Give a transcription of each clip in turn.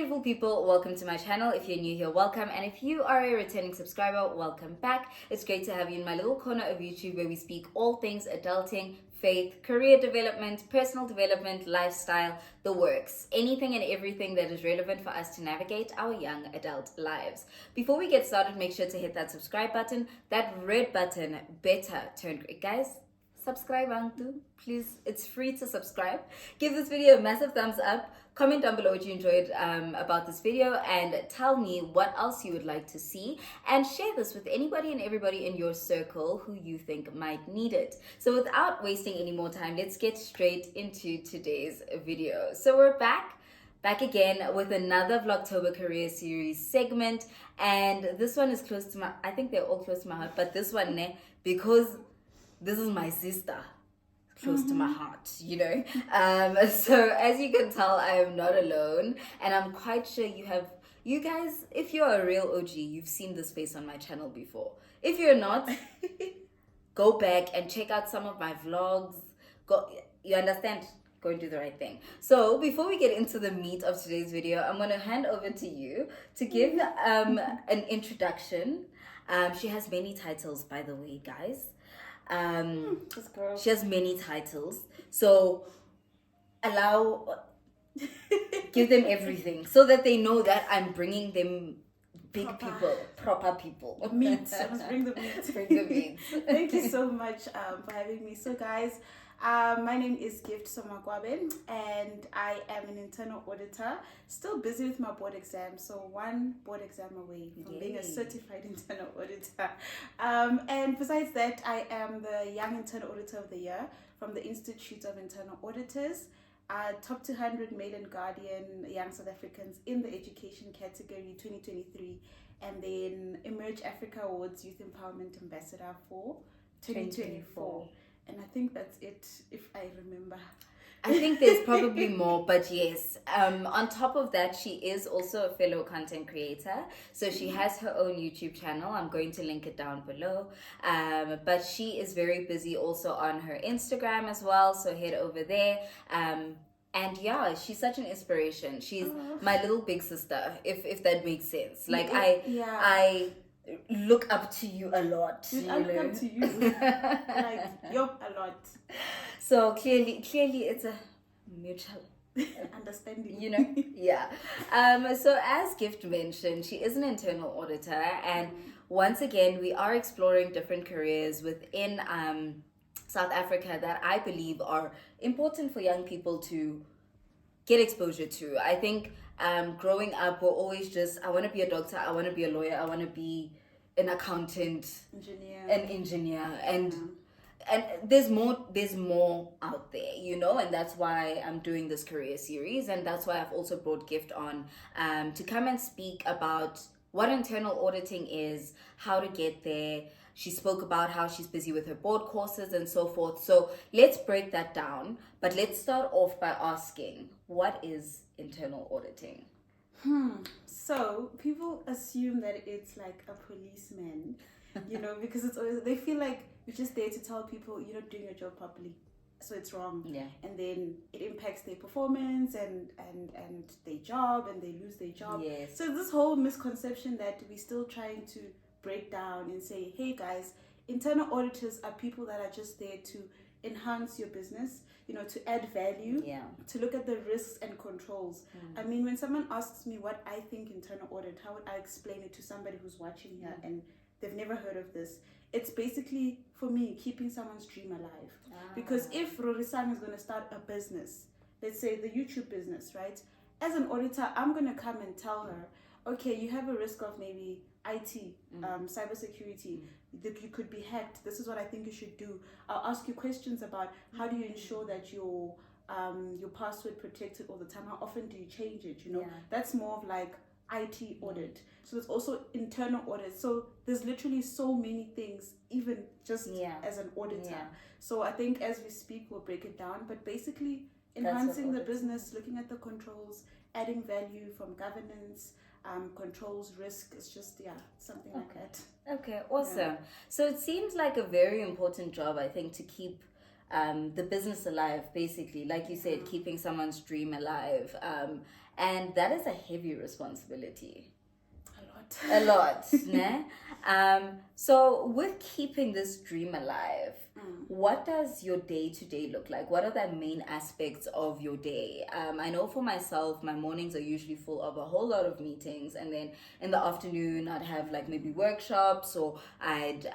beautiful people, welcome to my channel. If you're new here, welcome, and if you are a returning subscriber, welcome back. It's great to have you in my little corner of YouTube where we speak all things adulting, faith, career development, personal development, lifestyle, the works, anything and everything that is relevant for us to navigate our young adult lives. Before we get started, make sure to hit that subscribe button, that red button, better turn, guys, subscribe Antu, please. It's free to subscribe. Give this video a massive thumbs up. Comment down below what you enjoyed about this video, and tell me what else you would like to see, and share this with anybody and everybody in your circle who you think might need it. So without wasting any more time, let's get straight into today's video. So we're back again with another Vlogtober career series segment, and this one is close to my, I think they're all close to my heart, but this one, because this is my sister, close to my heart, you know. So as you can tell, I am not alone, and I'm quite sure you guys, if you're a real OG, you've seen this face on my channel before. If you're not, go back and check out some of my vlogs. You understand? Go and do the right thing. So before we get into the meat of today's video, I'm going to hand over to you to give an introduction. She has many titles, by the way, guys. She has many titles, so give them everything so that they know that I'm bringing them proper people. Meat. Let's bring the meat. Bring the meat. Thank you so much for having me. So guys, my name is Gift Somakwabe, and I am an internal auditor. Still busy with my board exam, so one board exam away from being a certified internal auditor. And besides that, I am the Young Internal Auditor of the Year from the Institute of Internal Auditors. Top 200 Male and Guardian Young South Africans in the education category 2023, and then Emerge Africa Awards Youth Empowerment Ambassador for 2024. And I think that's it, if I remember. I think there's probably more, but yes. On top of that, she is also a fellow content creator. So she has her own YouTube channel. I'm going to link it down below. But she is very busy also on her Instagram as well. So head over there. And yeah, she's such an inspiration. She's my little big sister, if that makes sense. Like I look up to you a lot. I look up to you. Like, you're a lot. So clearly it's a mutual understanding. You know? Yeah. So as Gift mentioned, she is an internal auditor, and once again, we are exploring different careers within South Africa that I believe are important for young people to get exposure to. I think growing up, we're always just, I want to be a doctor, I want to be a lawyer, I want to be an accountant, an engineer, and there's more out there, you know, and that's why I'm doing this career series, and that's why I've also brought Gift on to come and speak about what internal auditing is, how to get there. She spoke about how she's busy with her board courses and so forth. So let's break that down. But let's start off by asking, what is internal auditing? So people assume that it's like a policeman, you know, because it's always, they feel like you're just there to tell people you're not doing your job properly, so it's wrong. Yeah. And then it impacts their performance and their job, and they lose their job. Yes. So this whole misconception that we're still trying to break down and say, hey guys, internal auditors are people that are just there to enhance your business, you know, to add value, to look at the risks and controls. I mean, when someone asks me what I think internal audit, how would I explain it to somebody who's watching here and they've never heard of this? It's basically, for me, keeping someone's dream alive. Because if Rori is going to start a business, let's say the YouTube business, right? As an auditor, I'm going to come and tell her, okay, you have a risk of maybe IT, cybersecurity, that you could be hacked. This is what I think you should do. I'll ask you questions about how do you ensure that your password protected all the time. How often do you change it? You know, that's more of like IT audit. So there's also internal audit. So there's literally so many things, even just as an auditor. So I think as we speak, we'll break it down. But basically, enhancing the business, looking at the controls, adding value from governance, controls, risk. It's just something like that. Okay, awesome. So it seems like a very important job, I think, to keep the business alive, basically, like you said, keeping someone's dream alive, and that is a heavy responsibility. A lot. Ne? So with keeping this dream alive, what does your day-to-day look like? What are the main aspects of your day? I know for myself, my mornings are usually full of a whole lot of meetings, and then in the afternoon I'd have like maybe workshops, or I'd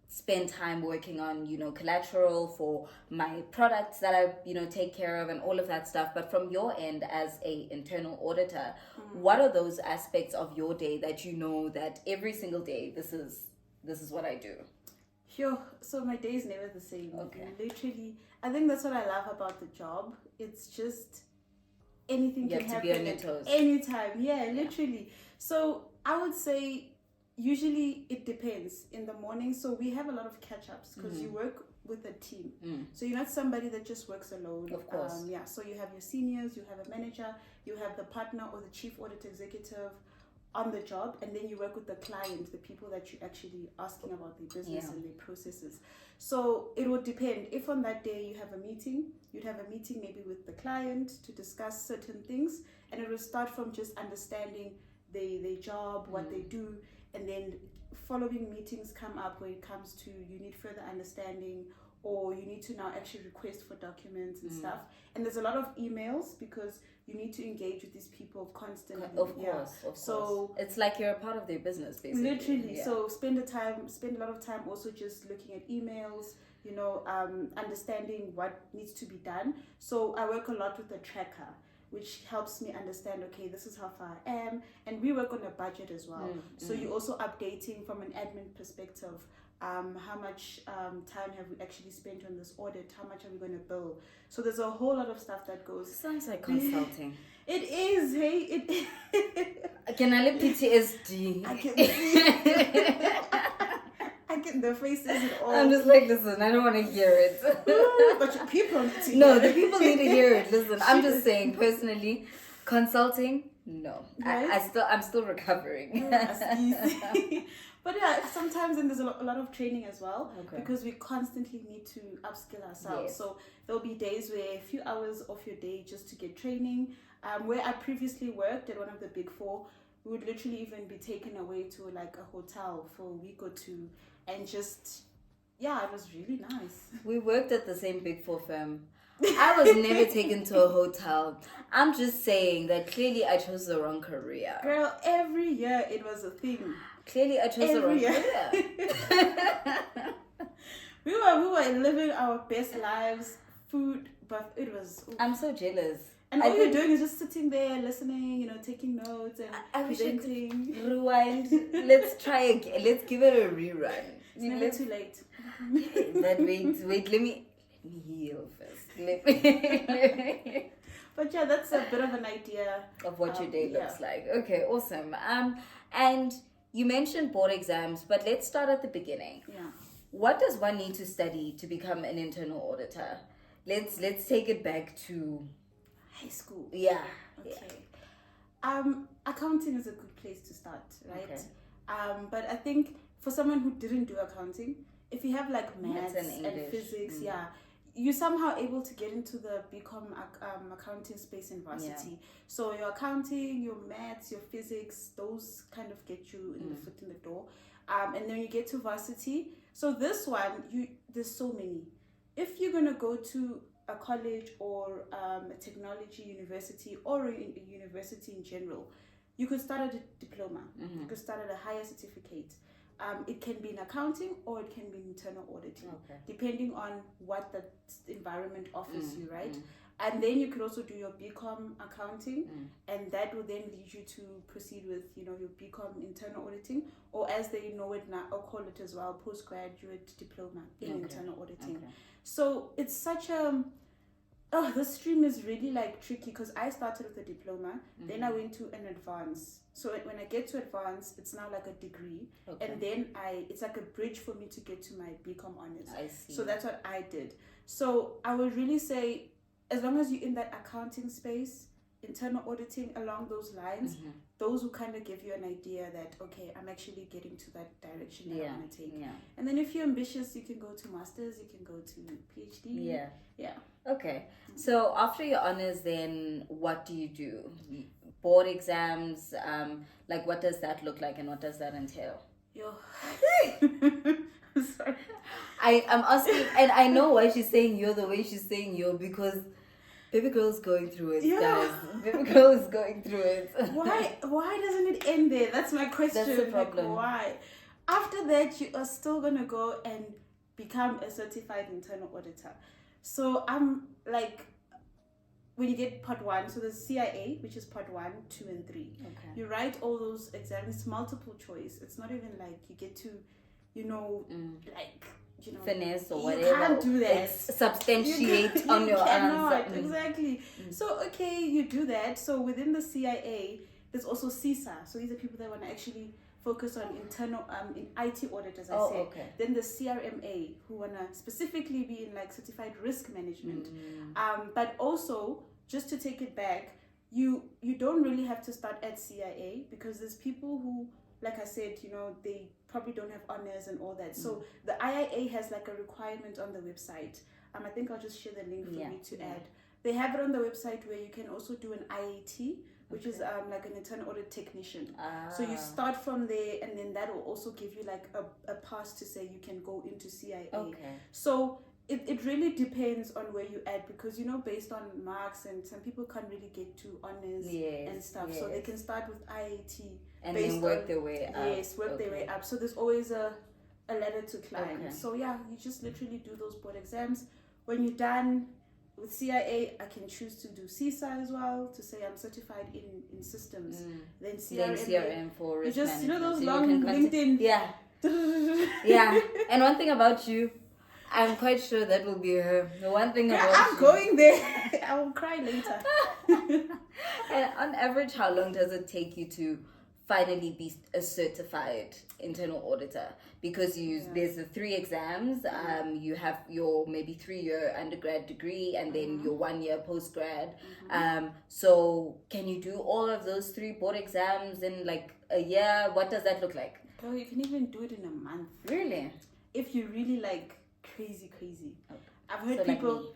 spend time working on, collateral for my products that I, take care of, and all of that stuff. But from your end as a internal auditor, what are those aspects of your day that you know that every single day this is what I do? So my day is never the same. Okay. Literally, I think that's what I love about the job. It's just anything can happen to be on your toes anytime. Yeah, literally. So I would say usually it depends. In the morning, so we have a lot of catch-ups because you work with a team. So you're not somebody that just works alone. Of course. So you have your seniors, you have a manager, you have the partner or the chief audit executive on the job, and then you work with the client, the people that you're actually asking about their business and their processes. So it would depend. If on that day you have a meeting, you'd have a meeting maybe with the client to discuss certain things, and it will start from just understanding their job, what they do, and then following meetings come up where it comes to you need further understanding, or you need to now actually request for documents and stuff. And there's a lot of emails because you need to engage with these people constantly. Of course. So it's like you're a part of their business, basically. Literally. So spend a lot of time also just looking at emails, understanding what needs to be done. So I work a lot with the tracker, which helps me understand, okay, this is how far I am. And we work on a budget as well. So you're also updating from an admin perspective. How much time have we actually spent on this audit? How much are we going to bill? So there's a whole lot of stuff that goes. Sounds like consulting. It is, hey. Can I live PTSD? I can see. The faces and all. I'm just like, listen, I don't want to hear it. But your people need to hear No, it. the people need to hear it. Listen, I'm just saying, personally, consulting, no. Right? I'm still recovering. But yeah, sometimes and there's a lot of training as well, because we constantly need to upskill ourselves. Yes. So there'll be days where a few hours of your day just to get training. Where I previously worked at one of the big four, we would literally even be taken away to like a hotel for a week or two, and just it was really nice. We worked at the same big four firm. I was never taken to a hotel. I'm just saying that clearly I chose the wrong career. Girl, every year it was a thing. Clearly I chose the wrong career. We were living our best lives, food, but it was... I'm so jealous. And all you're doing is just sitting there, listening, taking notes and presenting. Rewind. Let's try again. Let's give it a rerun. It's never too late. Wait, let me heal first. But yeah, that's a bit of an idea of what your day looks like. Okay, awesome. And you mentioned board exams, but let's start at the beginning. Yeah. What does one need to study to become an internal auditor? Let's take it back to high school. Yeah. Okay. Yeah. Accounting is a good place to start, right? Okay. But I think for someone who didn't do accounting, if you have like maths and physics, you're somehow able to get into the BCom accounting space in varsity. So your accounting, your maths, your physics, those kind of get you in the foot in the door. And then you get to varsity. So this one, there's so many. If you're gonna go to a college or a technology university or a university in general, you could start at a diploma. You could start at a higher certificate. It can be in accounting or it can be in internal auditing, depending on what the environment offers you, right? And then you could also do your BCom accounting, and that will then lead you to proceed with, your BCom internal auditing, or as they know it now, or call it as well, postgraduate diploma in internal auditing. So it's such a... the stream is really like tricky because I started with a diploma, then I went to an advance. So when I get to advance, it's now like a degree, and then it's like a bridge for me to get to my BCom honors. I see. So that's what I did. So I would really say, as long as you're in that accounting space, internal auditing along those lines, those will kind of give you an idea that, okay, I'm actually getting to that direction that I want to take. And then if you're ambitious, you can go to masters, you can go to PhD. Okay, so after your honors, then what do you do? Board exams, like what does that look like and what does that entail? Sorry. I'm asking, and I know why she's saying yo the way she's saying yo, because baby girl's going through it, guys. Baby girl is going through it. Why doesn't it end there? That's my question. That's the problem. Like, why? After that, you are still gonna go and become a certified internal auditor. So I'm like, when you get part 1, so there's CIA, which is part 1, 2, and 3. Okay. You write all those exams, multiple choice. It's not even like you get to, finesse or whatever. You can't do that. Substantiate on your answer. Exactly. So, okay, you do that. So within the CIA, there's also CISA. So these are people that want to actually focus on internal in IT audit, as I said. Okay. Then the CRMA, who want to specifically be in like certified risk management. But also, just to take it back, you don't really have to start at CIA, because there's people who, like I said, they probably don't have honors and all that. So the IIA has like a requirement on the website. I think I'll just share the link for you to add. They have it on the website where you can also do an IAT, which is like an internal audit technician. So you start from there, and then that will also give you like a pass to say you can go into CIA. So it really depends on where you at, because based on marks, and some people can't really get to honors and stuff. So they can start with IAT and then work their way up. Yes, work their way up. So there's always a ladder to climb. So you just literally do those board exams. When you're done with CIA, I can choose to do CISA as well, to say I'm certified in systems. Then CRM for risk just management. those long LinkedIn. Yeah. And one thing about you, I'm quite sure that will be her. The one thing about I'm going there. I will cry later. And on average, how long does it take you to finally be a certified internal auditor? Because there's the 3 exams. You have your maybe 3-year undergrad degree, and then your 1-year postgrad. So can you do all of those 3 board exams in like a year? What does that look like? Girl, you can even do it in a month. Really? If you really like crazy. Okay. I've heard people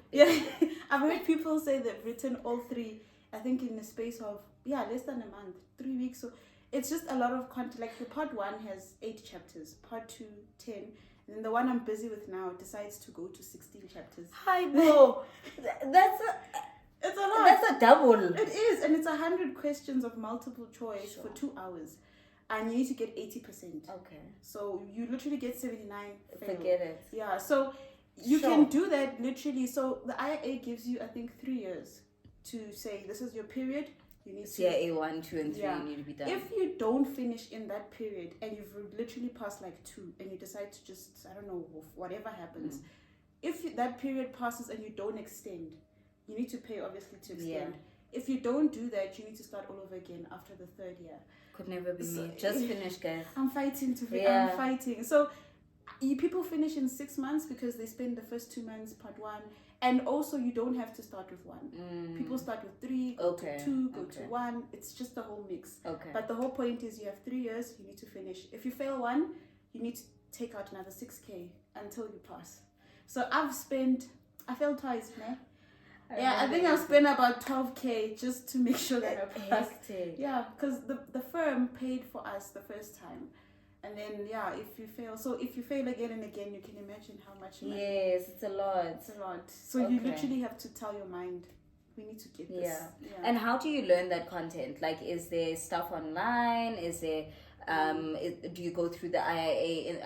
I've heard people say they've written all 3, I think, in the space of less than a month, 3 weeks. So it's just a lot of content. Like the part 1 has 8 chapters, part 2 10, and then the one I'm busy with now decides to go to 16 chapters. Hi, bro. It's a lot. That's a double. It is, and it's 100 questions of multiple choice for 2 hours, and you need to get 80%. Okay. So you literally get 79. Forget it. Yeah. So you can do that literally. So the IA gives you, I think, 3 years to say this is your period. You need CIA 1, 2, and 3 you need to be done. If you don't finish in that period and you've literally passed like 2 and you decide to just, I don't know, whatever happens, if that period passes and you don't extend, you need to pay obviously to extend. If you don't do that, you need to start all over again after the 3rd year. Could never be me. Just finish, guys. I'm fighting to finish. I'm fighting. So people finish in 6 months because they spend the first 2 months part 1. And also, you don't have to start with 1. People start with 3, go to 2, go to 1. It's just a whole mix. But the whole point is you have 3 years, you need to finish. If you fail 1, you need to take out another 6K until you pass. So I failed twice, man. I think I've spent about 12K just to make sure that I passed. Yeah, because the firm paid for us the first time. And then, if you fail again and again, you can imagine how much money. Yes, it's a lot. It's a lot. So you literally have to tell your mind, we need to get this. Yeah. And how do you learn that content? Like, is there stuff online? Is there, do you go through the IIA,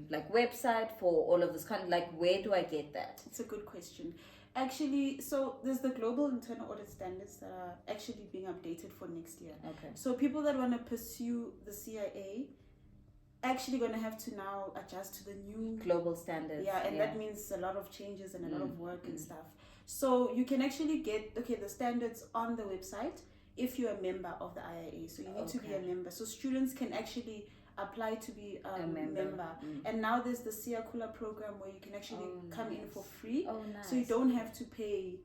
like, website for all of this content? Like, where do I get that? It's a good question. Actually, so there's the global internal audit standards that are actually being updated for next year. So people that want to pursue the CIA actually going to have to now adjust to the new global standards. That means a lot of changes and a lot of work and stuff. So you can actually get the standards on the website if you're a member of the IIA. So you need to be a member. So students can actually apply to be a member. And now there's the Siakula program where you can actually come in for free. So you don't have to pay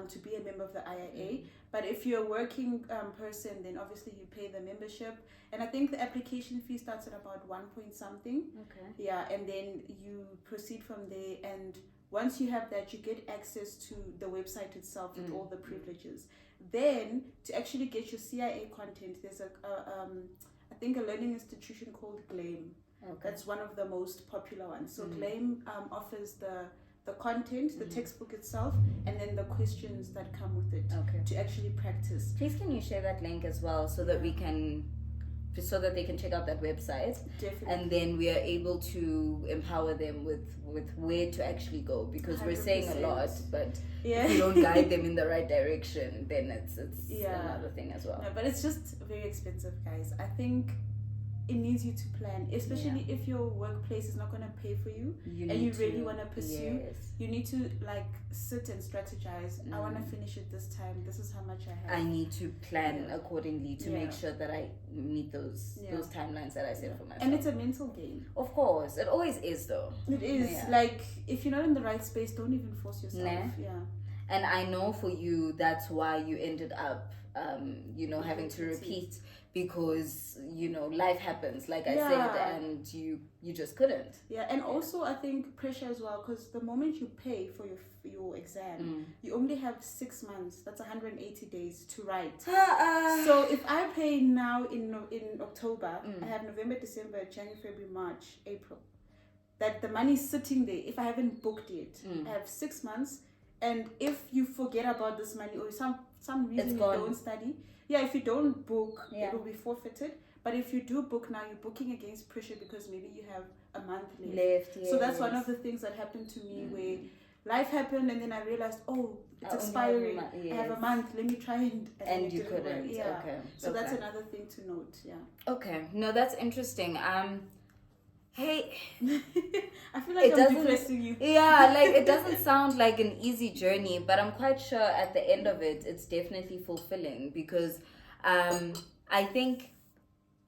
to be a member of the IIA. But if you're a working person, then obviously you pay the membership. And I think the application fee starts at about 1 point something. Okay. Yeah, and then you proceed from there. And once you have that, you get access to the website itself with all the privileges. Then, to actually get your CIA content, there's I think a learning institution called GLAIM. Okay. That's one of the most popular ones. So GLAIM offers the content, the textbook itself, and then the questions that come with it to actually practice. Please can you share that link as well so that they can check out that website. Definitely. And then we are able to empower them with where to actually go, because we're saying a lot, but if you don't guide them in the right direction, then it's another thing as well. No, but it's just very expensive, guys. I think it needs you to plan, especially if your workplace is not going to pay for you, and you really want to pursue. You need to like sit and strategize. I want to finish it this time. This is how much I have. I need to plan accordingly to make sure that I meet those timelines that I set for myself. And it's a mental game. Of course, it always is though. It is like if you're not in the right space, don't even force yourself. Yeah. And I know for you, that's why you ended up, having to repeat, because life happens, like I said, and you just couldn't. Yeah, and also I think pressure as well, because the moment you pay for your exam, you only have 6 months. That's 180 days to write. So if I pay now in October, I have November, December, January, February, March, April. That the money's sitting there. If I haven't booked it, I have 6 months. And if you forget about this money or some reason you don't study, if you don't book, it will be forfeited. But if you do book now, you're booking against pressure because maybe you have a month left. So that's one of the things that happened to me where life happened, and then I realized, it's expiring. I have a month. Let me try and you couldn't. Yeah. Okay. So that's another thing to note. Yeah. Okay. No, that's interesting. Hey, I feel like I'm depressing you. Yeah, like it doesn't sound like an easy journey, but I'm quite sure at the end of it, it's definitely fulfilling, because I think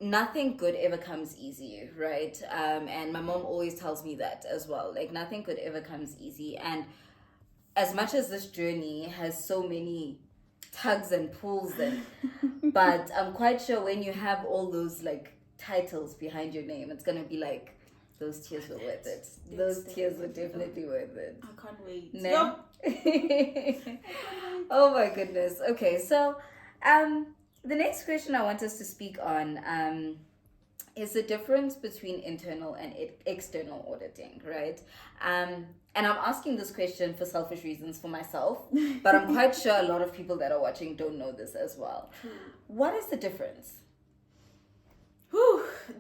nothing good ever comes easy, right? And my mom always tells me that as well. Like nothing good ever comes easy. And as much as this journey has so many tugs and pulls, but I'm quite sure when you have all those like titles behind your name, it's gonna be like, those tears were worth it. Those tears were definitely worth it. I can't wait. No. Oh my goodness. Okay, so the next question I want us to speak on is the difference between internal and external auditing, right? And I'm asking this question for selfish reasons for myself, but I'm quite sure a lot of people that are watching don't know this as well. What is the difference?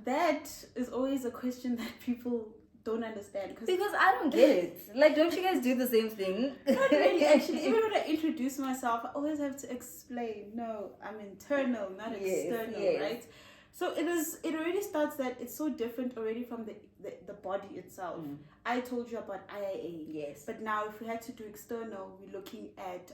That is always a question that people don't understand. Because I don't get it. Like, don't you guys do the same thing? Not really, actually. Even when I introduce myself, I always have to explain. No, I'm internal, not external, right? So it already starts that it's so different already from the body itself. I told you about IIA. Yes. But now if we had to do external, we're looking at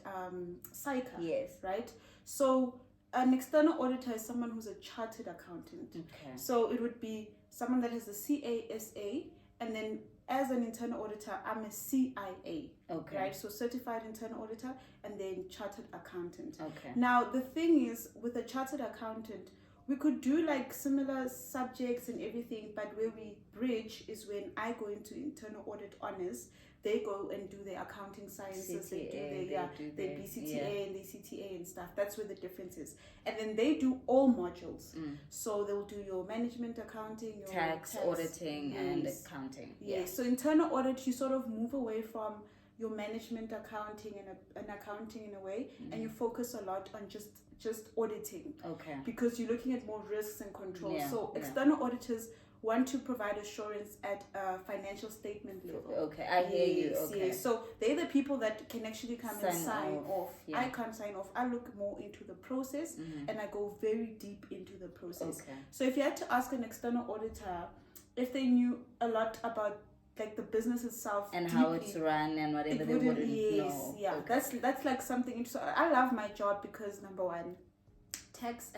SAICA. Yes. Right? So an external auditor is someone who's a chartered accountant. Okay. So it would be someone that has a CASA, and then as an internal auditor, I'm a CIA. Okay. Right? So certified internal auditor and then chartered accountant. Okay. Now the thing is, with a chartered accountant, we could do like similar subjects and everything, but where we bridge is when I go into internal audit honors. They go and do their accounting sciences, CTA, they do their BCTA and their CTA and stuff. That's where the difference is. And then they do all modules. So they'll do your management accounting, your tax auditing, and accounting. Yes. So internal audit, you sort of move away from your management accounting and accounting in a way, and you focus a lot on just auditing. Okay. Because you're looking at more risks and controls. So external auditors want to provide assurance at a financial statement level. Okay, I hear you. Okay. Yes. So they're the people that can actually come and sign off. Yeah. I can't sign off. I look more into the process and I go very deep into the process. Okay. So if you had to ask an external auditor if they knew a lot about like the business itself and deeply, how it's run and whatever, they wouldn't know. Yeah, okay. That's like something interesting. I love my job because number one, tax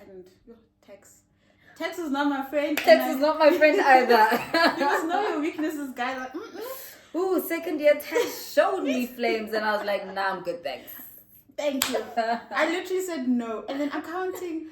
is not my friend. Tax is not my friend either. You must know your weaknesses, guys. Like, Ooh, second year tax showed me flames, and I was like, nah, I'm good, thanks. Thank you. I literally said no. And then accounting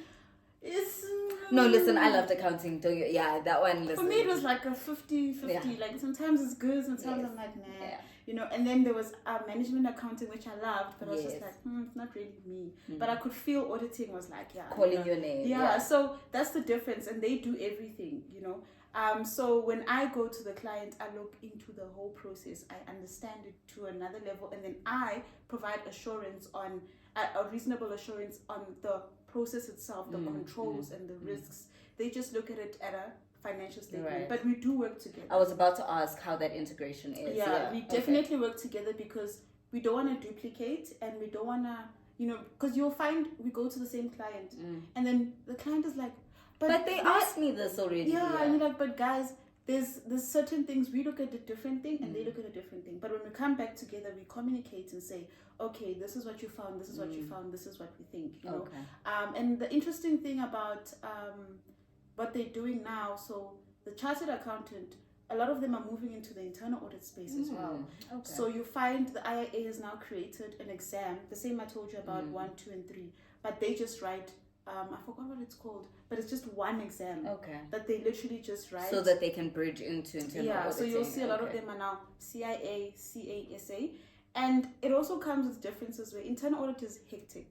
is... No, listen, I loved accounting. Yeah, that one, listen. For me, it was like a 50-50. Yeah. Like, sometimes it's good, sometimes I'm like, nah. Yeah. You know, and then there was management accounting, which I loved, but I was just like, it's not really me. But I could feel auditing was like, calling your name. Yeah, so that's the difference, and they do everything, you know. So when I go to the client, I look into the whole process. I understand it to another level, and then I provide assurance on a reasonable assurance on the process itself, the controls and the risks. They just look at it at a financial statement, but we do work together. I was about to ask how that integration is. Yeah, we definitely work together because we don't want to duplicate, and we don't want to, you know, because you'll find we go to the same client and then the client is like, but they asked me this already. Yeah, and you're like, but guys, there's certain things we look at a different thing and they look at a different thing. But when we come back together, we communicate and say, okay, this is what you found, this is what you found, this is what we think, you know. And the interesting thing about what they're doing now, so the chartered accountant, a lot of them are moving into the internal audit space as well. So you find the IIA has now created an exam, the same I told you about 1, 2, and 3, but they just write, I forgot what it's called, but it's just one exam that they literally just write. So that they can bridge into internal auditing. So you'll see a lot of them are now CIA, CASA, and it also comes with differences where internal audit is hectic.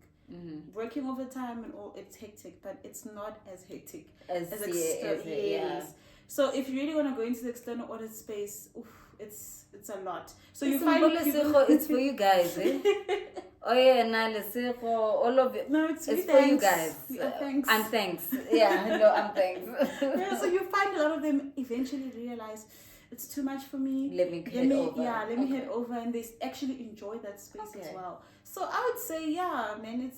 Working overtime and all, it's hectic, but it's not as hectic as external. So if you really want to go into the external audit space, it's a lot. So you find people... It's for you guys, eh? Oh yeah, all of it. No, it's for you guys. Thanks. I'm thanks. Yeah, no, I'm thanks. So you find a lot of them eventually realize it's too much for me. Let me head over. Yeah, let me head over, and they actually enjoy that space as well. So I would say, yeah, man,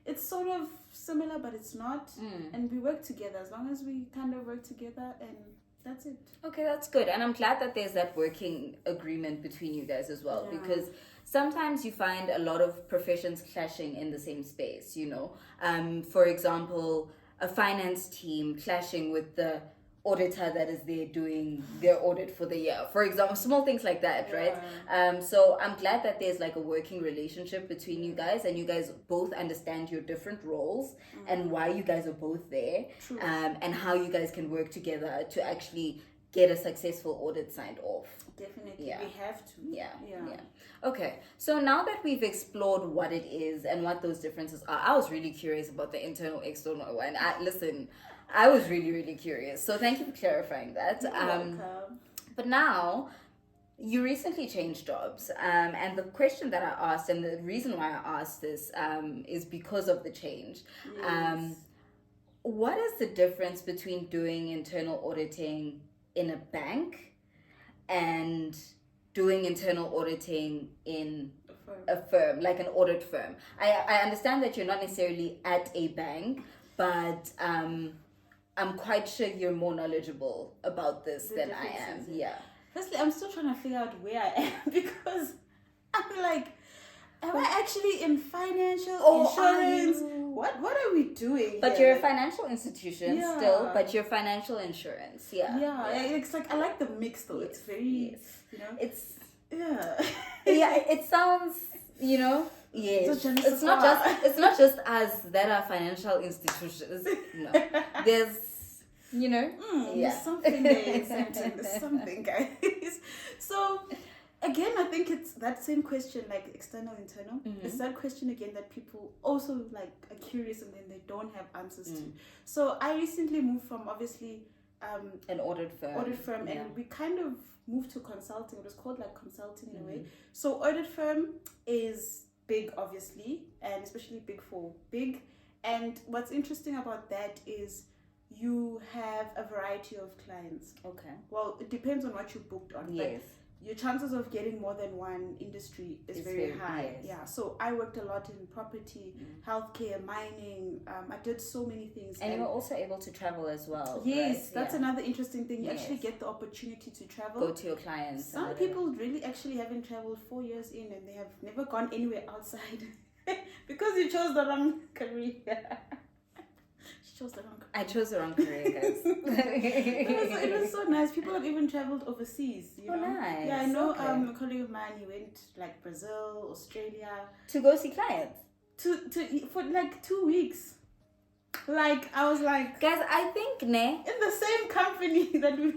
it's sort of similar, but it's not. And we work together as long as we kind of work together, and that's it. Okay, that's good. And I'm glad that there's that working agreement between you guys as well, because sometimes you find a lot of professions clashing in the same space, you know. For example, a finance team clashing with the auditor that is there doing their audit for the year, for example, small things like that, right? So I'm glad that there's like a working relationship between you guys, and you guys both understand your different roles and why you guys are both there, and how you guys can work together to actually get a successful audit signed off. Definitely, we have to. Yeah. Okay, so now that we've explored what it is and what those differences are, I was really curious about the internal, external one. I was really, really curious. So thank you for clarifying that. You're welcome. But now, you recently changed jobs. And the question that I asked, and the reason why I asked this, is because of the change. Yes. What is the difference between doing internal auditing in a bank and doing internal auditing in a firm, like an audit firm? I understand that you're not necessarily at a bank, but I'm quite sure you're more knowledgeable about this than I am. Yeah. Firstly, I'm still trying to figure out where I am, because I'm like, am I actually in financial insurance? What are we doing? But you're a financial institution still, but you're financial insurance. Yeah. It's like, I like the mix though. It's very, you know, it's it sounds, you know. Yes, it's not just us that are financial institutions. No, there's, you know, there's something there, there's something, guys. So again, I think it's that same question, like external, internal. It's that question again that people also like are curious and then they don't have answers to. So I recently moved from obviously an audit firm, and we kind of moved to consulting. It was called like consulting in a way. So audit firm is big, obviously, and especially big for big. And what's interesting about that is you have a variety of clients. Okay. Well, it depends on what you booked on. Yes. But your chances of getting more than one industry is very high. Yes. Yeah. So I worked a lot in property, healthcare, mining. I did so many things. And you were also able to travel as well. Yes, right? that's another interesting thing. You actually get the opportunity to travel. Go to your clients. Some people really actually haven't traveled 4 years in and they have never gone anywhere outside because you chose the wrong career. I chose the wrong career, guys. It was so nice. People have even traveled overseas. You know? Nice. Yeah, I know. A colleague of mine, he went like Brazil, Australia to go see clients. for like 2 weeks. Like, I was like, guys, I think in the same company that we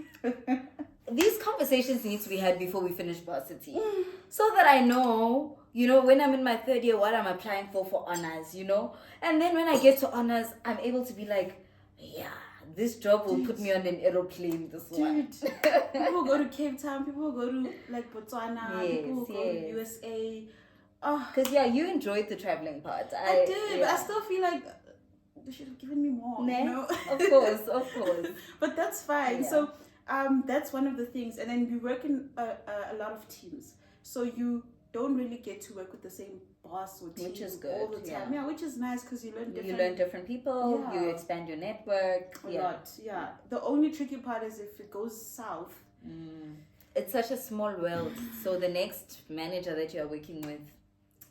these conversations need to be had before we finish varsity, so that I know, when I'm in my third year, what I'm applying for honors, and then when I get to honors, I'm able to be like, yeah, this job will put me on an aeroplane. This one. People go to Cape Town, people go to like Botswana, people go to USA. Because you enjoyed the traveling part. I did, but I still feel like they should have given me more. Of course. But that's fine. Yeah. So that's one of the things, and then we work in a lot of teams, so you don't really get to work with the same boss or team, which is good, all the time. Yeah, which is nice because you learn different people. Yeah. You expand your network a lot. Yeah, the only tricky part is if it goes south. It's such a small world. So the next manager that you're working with.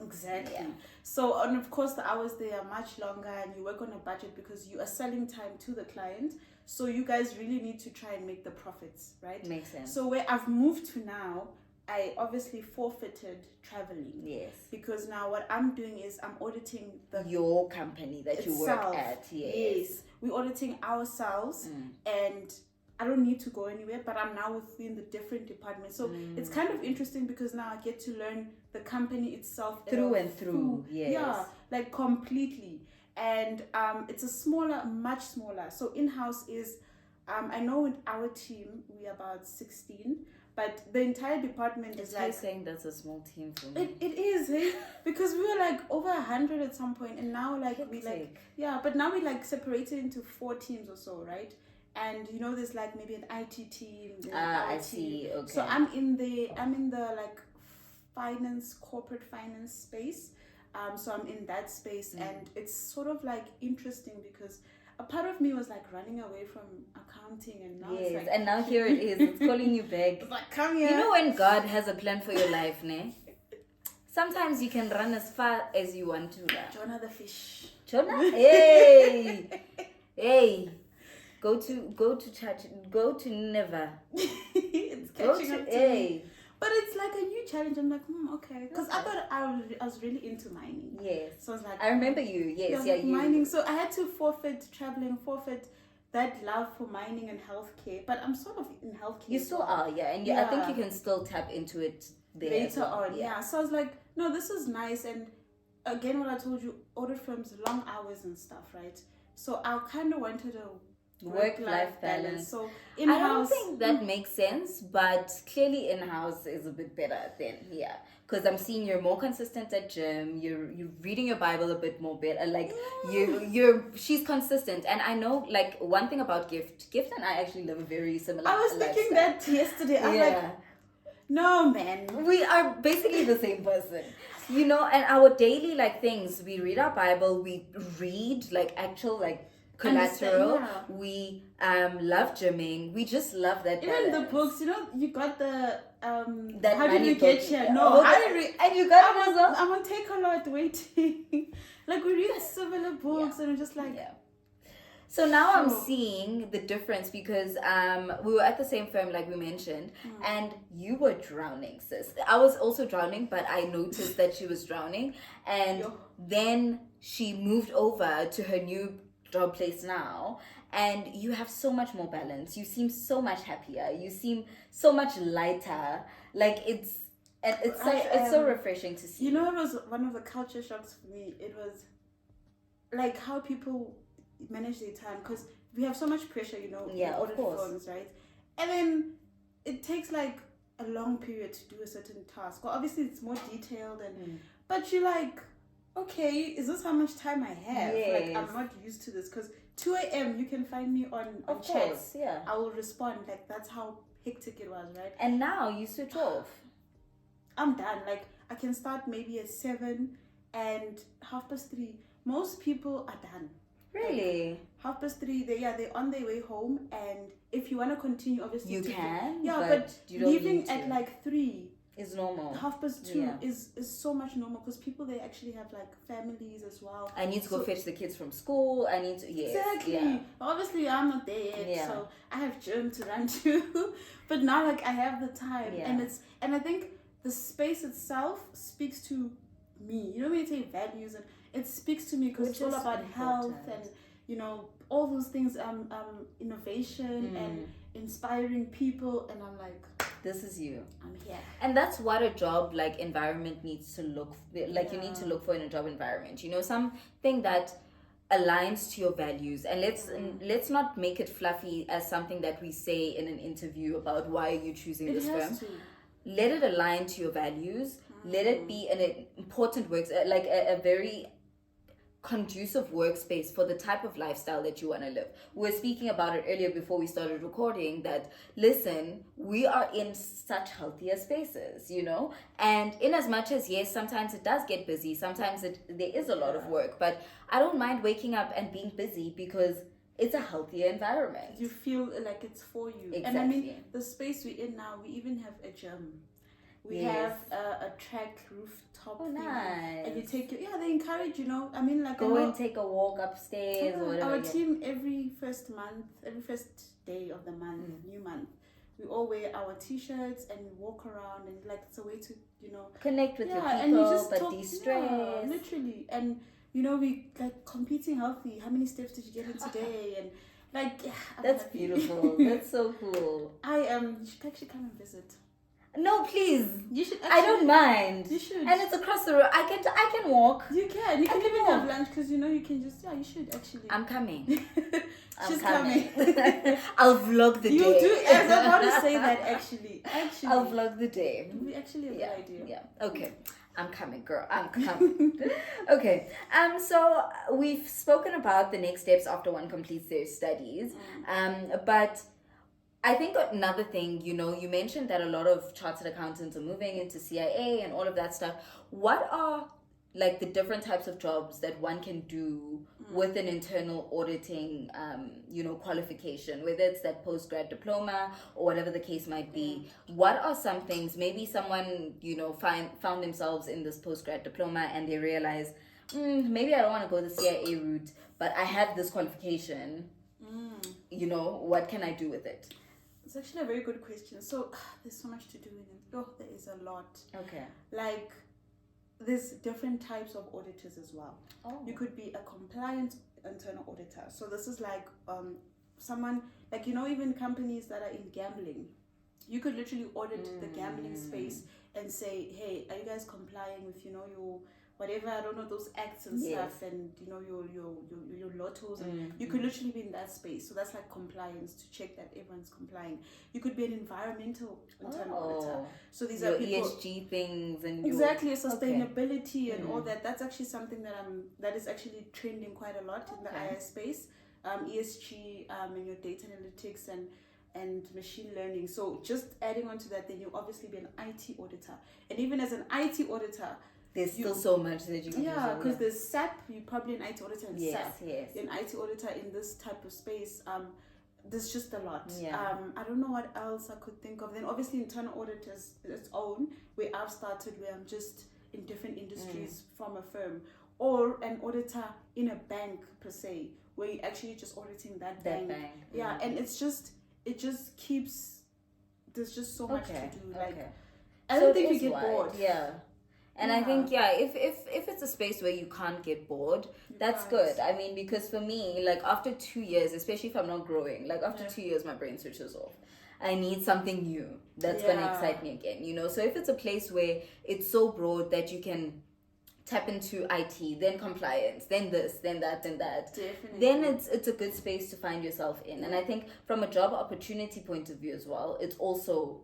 Exactly. Yeah. So, and of course, the hours there are much longer, and you work on a budget because you are selling time to the client. So you guys really need to try and make the profits, right? Makes sense. So where I've moved to now, I obviously forfeited traveling. Yes. Because now what I'm doing is I'm auditing your company that you work at. Yes. We're auditing ourselves, and I don't need to go anywhere, but I'm now within the different departments. So it's kind of interesting because now I get to learn the company itself through and through. Yes. Yeah, like completely. And it's much smaller. So in-house is, I know with our team, we're about 16, but the entire department is like... saying that's a small team for me. It is, eh? Because we were like over 100 at some point, and now like but now we like separated into 4 teams or so, right? And there's like maybe an IT team. I see. Okay. So I'm in the like corporate finance space. So I'm in that space, and it's sort of like interesting because a part of me was like running away from accounting, and now it's like, and now here it is. It's calling you back. It's like, come here. When God has a plan for your life, ne? Sometimes you can run as far as you want to. Jonah the fish. Jonah? Hey! Hey! Go to church. Go to Nineveh. It's catching up to me. But it's like a new challenge. I'm like, okay. Because I thought I was really into mining. Yes. So I was like... I remember you. Yes, you. Mining. So I had to forfeit that love for mining and healthcare. But I'm sort of in healthcare. You still are, yeah. And I think you can still tap into it there later on. Yeah. So I was like, no, this is nice. And again, what I told you, audit firms, long hours and stuff, right? So I kind of wanted a work-life balance. So in-house, I don't think that makes sense, but clearly in-house is a bit better than here, because I'm seeing you're more consistent at gym. You're reading your Bible a bit more better. Like she's consistent, and I know like one thing about Gift and I actually live a very similar. I was thinking that yesterday. I was like, no man, we are basically the same person. And our daily like things. We read our Bible. We read like actual like collateral. We love gymming. We just love that balance. Even the books, you got the that how did we get here? And you got it as well. I'm on Take-A-Lot waiting. Like we read similar books and I'm just like So now I'm seeing the difference because we were at the same firm like we mentioned, and you were drowning, sis. I was also drowning, but I noticed that she was drowning, and then she moved over to her new job place now, and you have so much more balance. You seem so much happier. You seem so much lighter. Like it's so refreshing to see. It was one of the culture shocks for me. It was like how people manage their time, because we have so much pressure, in audit firms, right? And then it takes like a long period to do a certain task. Well, obviously it's more detailed, but you're like, okay, is this how much time I have? Yes. Like, I'm not used to this, because 2 a.m. you can find me on chats. Yeah. I will respond. Like, that's how hectic it was, right? And now you switch off. I'm done. Like, I can start maybe at 7 and 3:30. Most people are done. Really? Like, 3:30, they're on their way home, and if you want to continue, obviously you can. Yeah, but you don't leaving at like 3 is normal. 2:30 is so much normal, because people, they actually have like families as well. I need to go fetch the kids from school. I need to exactly. Yeah. Obviously, I'm not there yet, so I have gym to run to. But now, like, I have the time, and I think the space itself speaks to me. When you say values, and it speaks to me because it's all about health and, you know, all those things, innovation and inspiring people, and I'm like, this is you. I'm here. And that's what a job like environment needs to look like. You need to look for in a job environment, you know, something that aligns to your values. And let's not make it fluffy as something that we say in an interview about why are you choosing this firm. Let it align to your values. Let it be an important work, like a very conducive workspace for the type of lifestyle that you want to live. We were speaking about it earlier before we started recording that, listen, we are in such healthier spaces, you know, and in as much as, yes, sometimes it does get busy, sometimes there is a lot of work, but I don't mind waking up and being busy because it's a healthier environment. You feel like it's for you. Exactly. And I mean, the space we're in now, we even have a gym. We have a track rooftop thing. Nice. And you take they encourage, you know. I mean, like, go and take a walk upstairs or whatever. Our team, every first day of the month, new month, we all wear our t-shirts and we walk around, and like it's a way to, you know, connect with your people, and you just but de-stress. Yeah, literally. And you know, we like competing healthy. How many steps did you get in today? And like, that's happy. Beautiful. That's so cool. You should actually come and visit. No, please. You should. I don't mind. You should. And it's across the road. I can walk. You can. You can even have lunch because you know you can just. Yeah, you should actually. I'm coming. She's coming. I'll vlog the day. You do. As I want to say that actually. I'll vlog the day. We actually have an idea. Yeah. Okay. I'm coming, girl. I'm coming. Okay. So we've spoken about the next steps after one completes their studies. But I think another thing, you know, you mentioned that a lot of chartered accountants are moving into CIA and all of that stuff. What are like the different types of jobs that one can do with an internal auditing, qualification, whether it's that post-grad diploma or whatever the case might be? What are some things, maybe someone, you know, found themselves in this post-grad diploma and they realize, maybe I don't want to go the CIA route, but I have this qualification. You know, what can I do with it? It's actually a very good question. So there's so much to do in it. Oh, there is a lot. Okay. Like, there's different types of auditors as well. You could be a compliant internal auditor. So this is like someone, like, you know, even companies that are in gambling, you could literally audit the gambling space and say, hey, are you guys complying with, you know, your whatever, I don't know, those acts and stuff, and you know, your lottos, and you could literally be in that space. So that's like compliance, to check that everyone's complying. You could be an environmental internal auditor. So these are people, ESG things and exactly, sustainability and all that. That's actually something that is actually trending quite a lot in the IS space. ESG and your data analytics and machine learning. So just adding on to that, then you'll obviously be an IT auditor. And even as an IT auditor, there's still so much that you can do. Yeah, because there's SAP, you're probably an IT auditor in SAP. Yes. You're an IT auditor in this type of space. There's just a lot. Yeah. I don't know what else I could think of. Then obviously internal auditors its own, where I've started, where I'm just in different industries from a firm. Or an auditor in a bank per se, where you're actually just auditing that bank. Yeah, and it just keeps, there's just so much to do. Like, I don't think you get bored. Yeah. And I think, if it's a space where you can't get bored, that's good. I mean, because for me, like after 2 years, especially if I'm not growing, like after 2 years, my brain switches off. I need something new that's going to excite me again, you know? So if it's a place where it's so broad that you can tap into IT, then compliance, then this, then that, then that, then it's a good space to find yourself in. And I think from a job opportunity point of view as well, it's also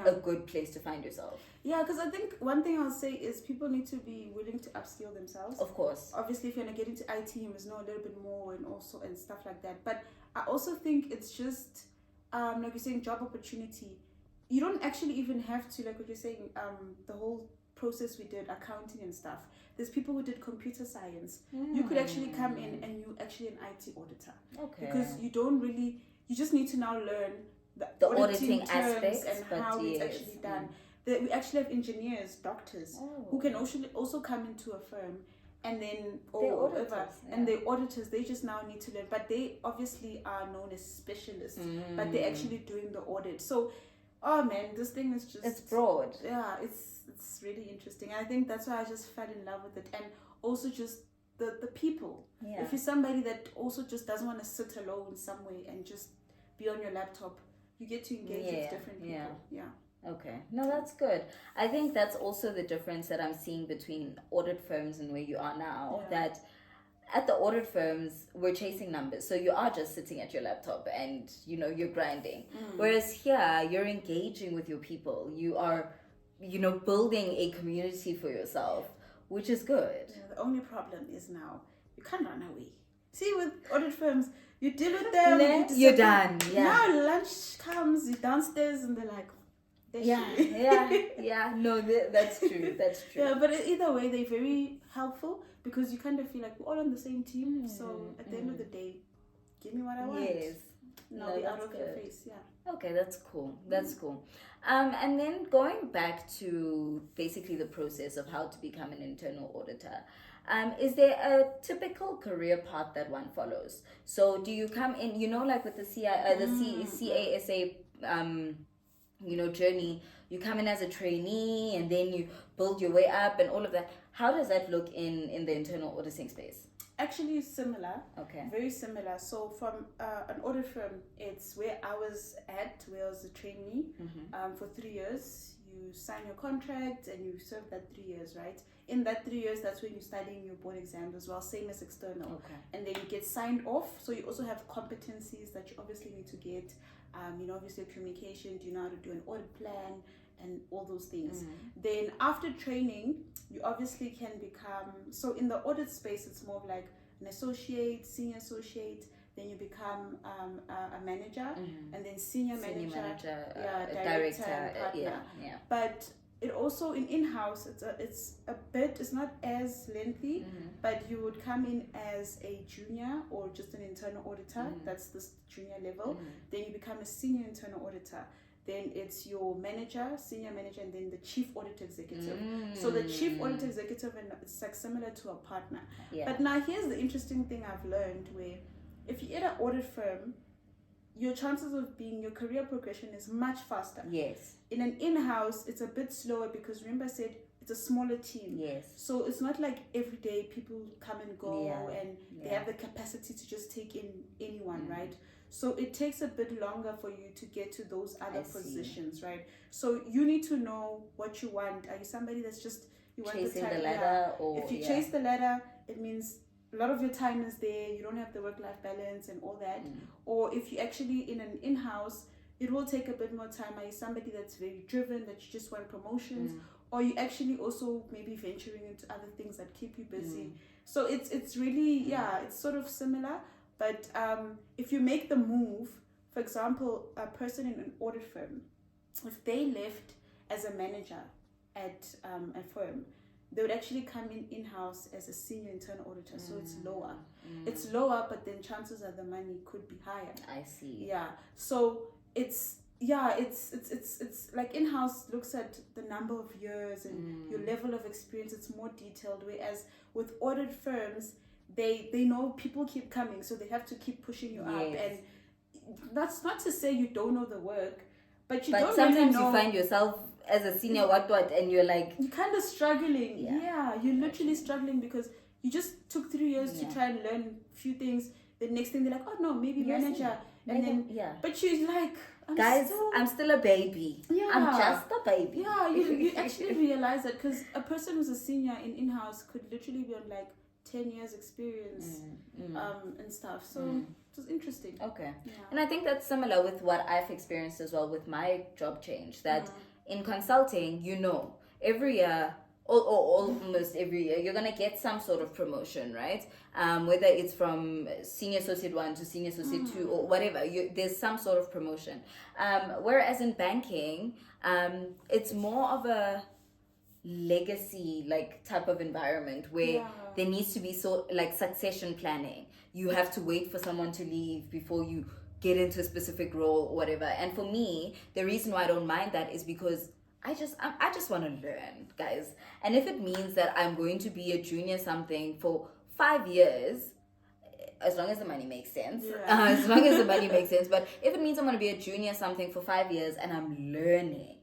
a good place to find yourself. Yeah, because I think one thing I'll say is people need to be willing to upskill themselves. Of course. Obviously, if you're going to get into IT, you must know a little bit more and stuff like that. But I also think it's just, like you're saying, job opportunity. You don't actually even have to, like what you're saying, the whole process we did, accounting and stuff. There's people who did computer science. You could actually come in and you're actually an IT auditor. Okay. Because you just need to now learn the auditing aspects and how it's actually done. We actually have engineers, doctors, who can also come into a firm and then and they're auditors. They just now need to learn, but they obviously are known as specialists, but they're actually doing the audit. So, oh man, this thing is just, it's broad. Yeah, it's really interesting. I think that's why I just fell in love with it, and also just the people. Yeah. If you're somebody that also just doesn't want to sit alone somewhere and just be on your laptop, you get to engage with different people. Yeah. Okay. No, that's good. I think that's also the difference that I'm seeing between audit firms and where you are now. That at the audit firms, we're chasing numbers. So you are just sitting at your laptop and, you're grinding. Whereas here, you're engaging with your people. You are, building a community for yourself, which is good. Yeah, the only problem is now you can't run away. See, with audit firms, you deal with them, you're done. Yeah. Now lunch comes, you're downstairs, and they're like, No, that's true. That's true. Yeah, but either way, they're very helpful because you kind of feel like we're all on the same team. So at the end of the day, give me what I want. Yes. No, be out of your face. Yeah. Okay, that's cool. That's cool. And then going back to basically the process of how to become an internal auditor. Is there a typical career path that one follows? So do you come in, like with the CASA journey, you come in as a trainee and then you build your way up and all of that. How does that look in the internal auditing space? Actually similar. Okay. Very similar. So from an audit firm, it's where I was at, where I was a trainee for 3 years. You sign your contract and you serve that 3 years, right? In that 3 years, that's when you're studying your board exams as well, same as external. Okay. And then you get signed off. So you also have competencies that you obviously need to get. Obviously communication, do you know how to do an audit plan and all those things. Then after training, you obviously can become, so in the audit space, it's more of like an associate, senior associate, then you become a manager, and then senior manager, director, and partner. But it also in-house, it's not as lengthy, but you would come in as a junior or just an internal auditor. That's the junior level. Then you become a senior internal auditor. Then it's your manager, senior manager, and then the chief audit executive. So the chief audit executive, and it's like similar to a partner. But now here's the interesting thing I've learned, where if you're at an audit firm, your chances of your career progression is much faster. Yes. In an in-house, it's a bit slower because remember I said it's a smaller team. Yes. So it's not like every day people come and go and they have the capacity to just take in anyone, right? So it takes a bit longer for you to get to those other positions, right? So you need to know what you want. Are you somebody that's just chasing the ladder? Or if you chase the ladder, it means a lot of your time is there, you don't have the work-life balance and all that. Or if you actually in an in-house, it will take a bit more time. Are you somebody that's very driven, that you just want promotions? Or you actually also maybe venturing into other things that keep you busy? So it's really, it's sort of similar. But if you make the move, for example, a person in an audit firm, if they left as a manager at a firm, they would actually come in-house as a senior internal auditor. So it's lower. It's lower, but then chances are the money could be higher. I see. Yeah. So it's like in-house looks at the number of years and your level of experience. It's more detailed. Whereas with audit firms, they know people keep coming, so they have to keep pushing you up. And that's not to say you don't know the work, but don't sometimes really know. You find yourself as a senior what and you're like, you're kind of struggling. You're literally struggling because you just took 3 years to try and learn a few things. The next thing they're like, oh no, maybe manager. And then but she's like, I'm still a baby. I'm just a baby. You actually realize that, because a person who's a senior in-house could literally be on like 10 years experience and stuff. So it was interesting. Okay. And I think that's similar with what I've experienced as well with my job change, that in consulting, every year, almost every year, you're going to get some sort of promotion, right? Whether it's from senior associate 1 to senior associate 2 or whatever, there's some sort of promotion. Whereas in banking, it's more of a legacy type of environment where there needs to be succession planning. You have to wait for someone to leave before you get into a specific role or whatever. And for me, the reason why I don't mind that is because I just want to learn, guys. And if it means that I'm going to be a junior something for 5 years, as long as the money makes sense, but if it means I'm going to be a junior something for 5 years and I'm learning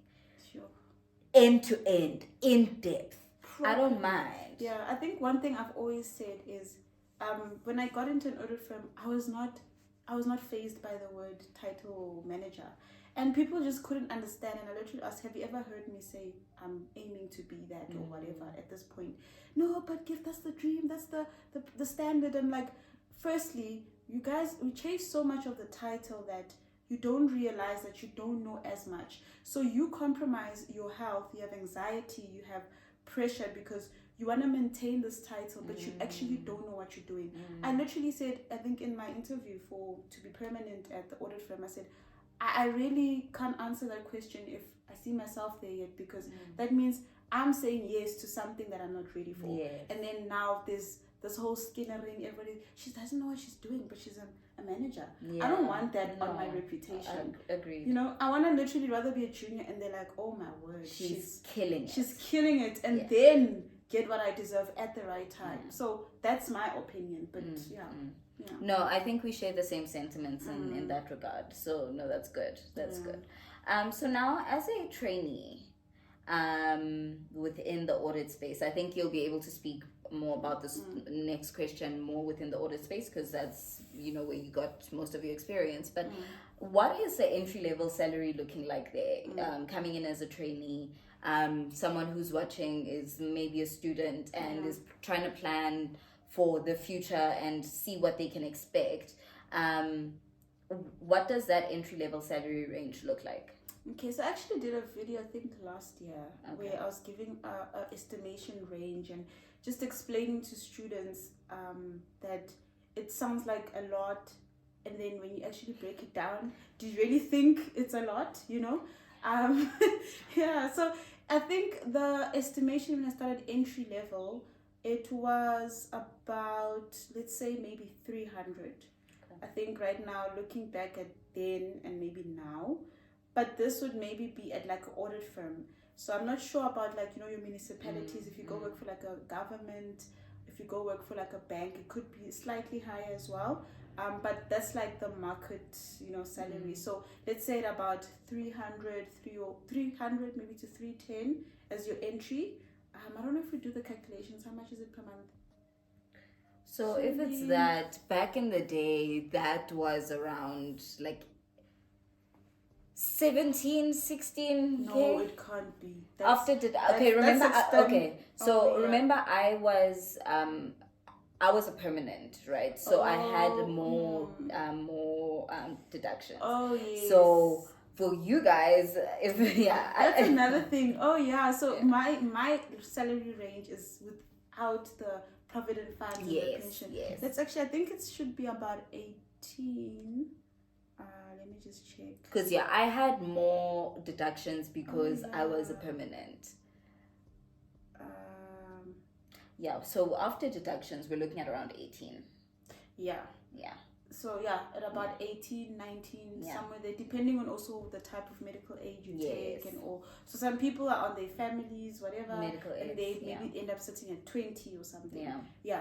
end to end, in depth, I don't mind. Yeah, I think one thing I've always said is, when I got into an audit firm, I was not fazed by the word title manager, and people just couldn't understand. And I literally asked, "Have you ever heard me say I'm aiming to be that or whatever?" At this point, no, but Gift, that's the dream, that's the standard. And like, firstly, you guys, we chase so much of the title that you don't realize that you don't know as much. So you compromise your health, you have anxiety, you have pressure because you want to maintain this title, but you actually don't know what you're doing. I literally said, I think in my interview to be permanent at the audit firm, I said, I really can't answer that question if I see myself there yet, because that means I'm saying yes to something that I'm not ready for. Yes. And then now there's this whole skinnering, everybody, she doesn't know what she's doing, but she's a manager. I don't want that on my reputation. Agreed. You know, I want to literally rather be a junior and they're like, oh my word, she's killing it. She's killing it, and then get what I deserve at the right time. So that's my opinion, but yeah. No, I think we share the same sentiments in that regard. So no, that's good. That's good. So now as a trainee within the audit space, I think you'll be able to speak more about this next question more within the audit space, because that's, you know, where you got most of your experience. But what is the entry level salary looking like there? Coming in as a trainee, someone who's watching is maybe a student and is trying to plan for the future and see what they can expect. What does that entry level salary range look like? Okay, so I actually did a video, I think last year, where I was giving a estimation range and just explaining to students that it sounds like a lot, and then when you actually break it down, do you really think it's a lot, you know? So I think the estimation when I started entry level, it was about, let's say, maybe 300. I think right now, looking back at then and maybe now, but this would maybe be at like an audit firm. So I'm not sure about, like, you know, your municipalities. If you go work for like a government, if you go work for like a bank, it could be slightly higher as well. But that's like the market, you know, salary. So let's say at about 300 maybe to 310 as your entry. I don't know if we do the calculations. How much is it per month? So if it's that, back in the day, that was around like 17, 16. No, it can't be. Remember I was a permanent, right? So I had more deductions. Oh yes. So for you guys, that's another thing. Oh yeah. So my salary range is without the provident funds and the pension. Yes. That's actually, I think it should be about 18. Let me just check. Because I had more deductions because I was a permanent. So after deductions, we're looking at around 18. Yeah. So at about 18, 19, somewhere there, depending on also the type of medical aid you take and all. So some people are on their families, whatever, medical aid, and they maybe end up sitting at 20 or something.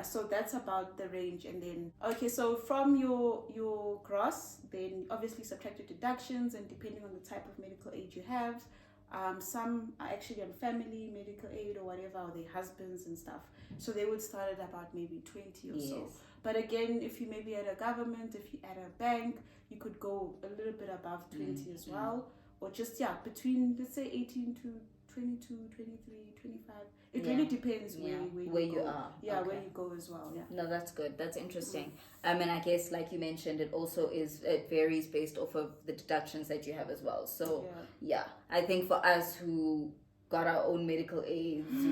So that's about the range. And then so from your gross, then obviously subtract your deductions, and depending on the type of medical aid you have, some are actually on family medical aid or whatever, or their husbands and stuff. So they would start at about maybe 20 or so. But again, if you maybe at a government, if you at a bank, you could go a little bit above 20 as well. Or just, between, let's say, 18 to 22, 23, 25. It really depends where you are. Where you go as well. No, that's good. That's interesting. And I guess, like you mentioned, it also it varies based off of the deductions that you have as well. So, I think for us who got our own medical aids,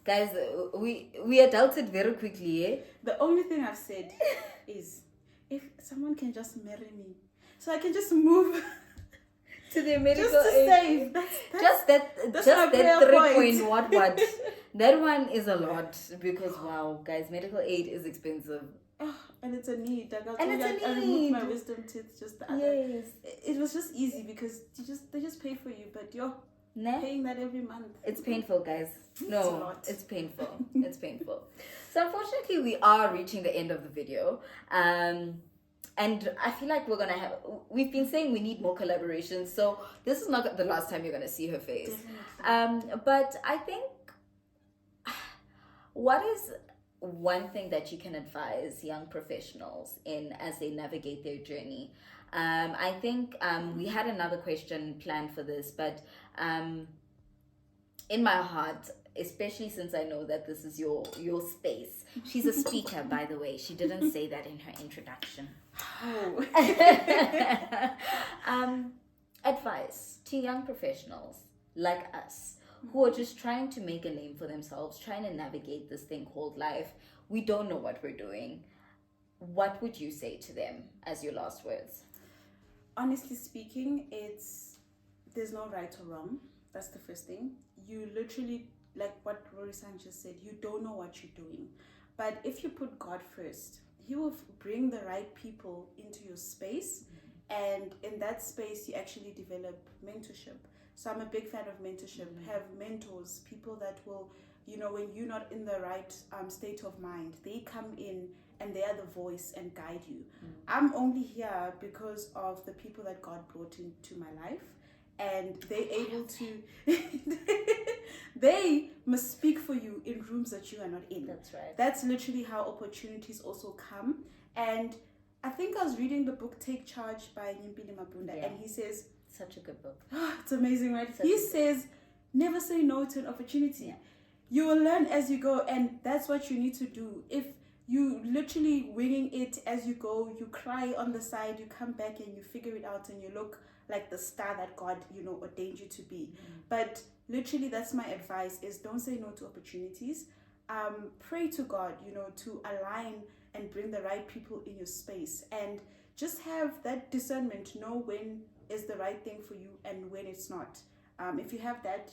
guys, we adulted very quickly. The only thing I've said is, if someone can just marry me, so I can just move to their medical just to aid. Save. That's that 3 point what. That one is a lot, because wow, guys, medical aid is expensive. And it's a need. I removed my wisdom teeth just the other. Yes. It was just easy because they just pay for you, but you're paying that every month. It's painful, guys. No, it's painful. It's painful. So unfortunately, we are reaching the end of the video. And I feel like we've been saying we need more collaborations. So this is not the last time you're going to see her face. But I think What is one thing that you can advise young professionals in as they navigate their journey? I think we had another question planned for this, but in my heart, especially since I know that this is your space. She's a speaker, by the way. She didn't say that in her introduction. Oh. Advice to young professionals like us who are just trying to make a name for themselves, trying to navigate this thing called life. We don't know what we're doing. What would you say to them as your last words? Honestly speaking, there's no right or wrong. That's the first thing. You literally, like what Rori-san just said, you don't know what you're doing. But if you put God first, He will bring the right people into your space. And in that space, you actually develop mentorship. So I'm a big fan of mentorship. Have mentors, people that will, when you're not in the right state of mind, they come in and they are the voice and guide you. I'm only here because of the people that God brought into my life. And they're able to, they must speak for you in rooms that you are not in. That's right. That's literally how opportunities also come. And I think I was reading the book Take Charge by Nyimpili Mabunda, and he says, such a good book. It's amazing, right? He says, never say no to an opportunity. Yeah. You will learn as you go, and that's what you need to do. If you literally winging it as you go, you cry on the side, you come back and you figure it out and you look like the star that God, ordained you to be. But literally, that's my advice, is don't say no to opportunities. Pray to God, to align and bring the right people in your space, and just have that discernment, know when is the right thing for you and when it's not. If you have that,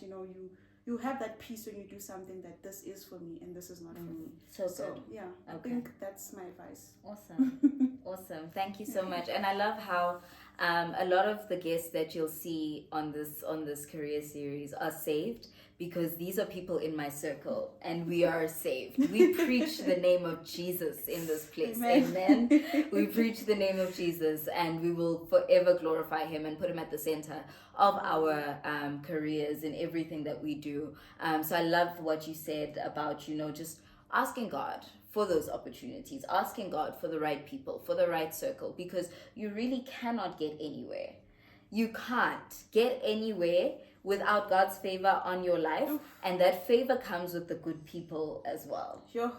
you have that peace when you do something, that this is for me and this is not for me. So good. Yeah, I think that's my advice. Awesome. Awesome. Thank you so much. And I love how a lot of the guests that you'll see on this career series are saved, because these are people in my circle and we are saved. We preach the name of Jesus in this place. Amen. We preach the name of Jesus, and we will forever glorify Him and put Him at the center of our careers in everything that we do. So I love what you said about, just asking God for those opportunities, asking God for the right people, for the right circle, because you really cannot get anywhere. You can't get anywhere without God's favor on your life. And that favor comes with the good people as well. Sure.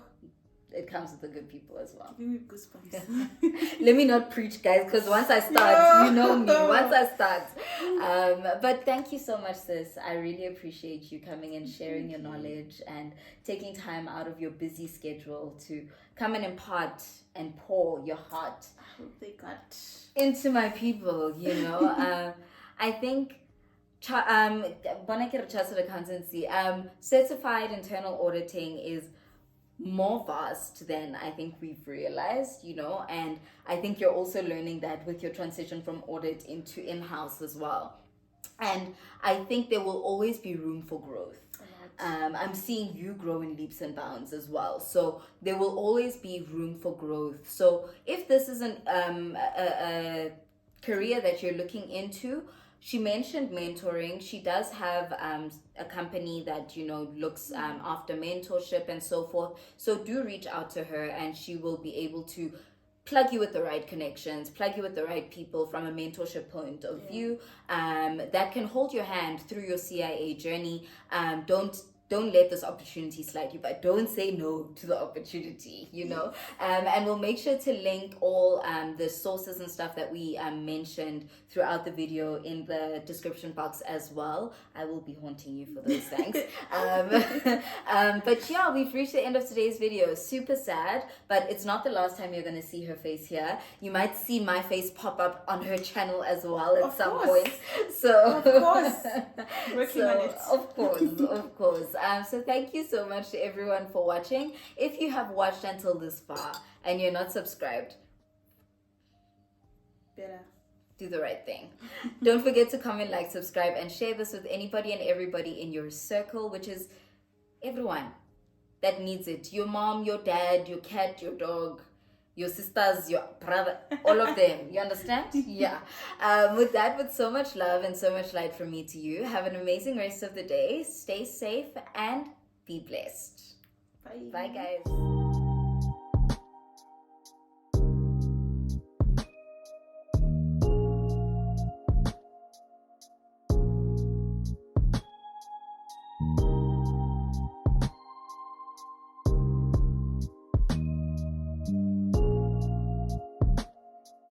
It comes with the good people as well. Give me goosebumps. Let me not preach, guys, because once I start, you know me. Once I start. But thank you so much, sis. I really appreciate you coming and sharing your knowledge and taking time out of your busy schedule to come and impart and pour your heart into my people, I think Chartered Accountancy, certified internal auditing is more vast than I think we've realized, and I think you're also learning that with your transition from audit into in-house as well. And I think there will always be room for growth. I'm seeing you grow in leaps and bounds as well. So there will always be room for growth. So if this isn't a career that you're looking into, she mentioned mentoring. She does have a company that, looks after mentorship and so forth. So do reach out to her, and she will be able to plug you with the right connections, plug you with the right people from a mentorship point of view that can hold your hand through your CIA journey. Don't let this opportunity slide you by. Don't say no to the opportunity, and we'll make sure to link all the sources and stuff that we mentioned throughout the video in the description box as well. I will be haunting you for those thanks. But yeah, we've reached the end of today's video. Super sad, but it's not the last time you're going to see her face here. You might see my face pop up on her channel as well at some point. So of course, working on it. Of course. So thank you so much to everyone for watching. If you have watched until this far and you're not subscribed, better do the right thing. Don't forget to comment, like, subscribe, and share this with anybody and everybody in your circle, which is everyone that needs it. Your mom, your dad, your cat, your dog, your sisters, your brother, all of them. You understand? Yeah. With so much love and so much light from me to you, have an amazing rest of the day. Stay safe and be blessed. Bye. Bye, guys.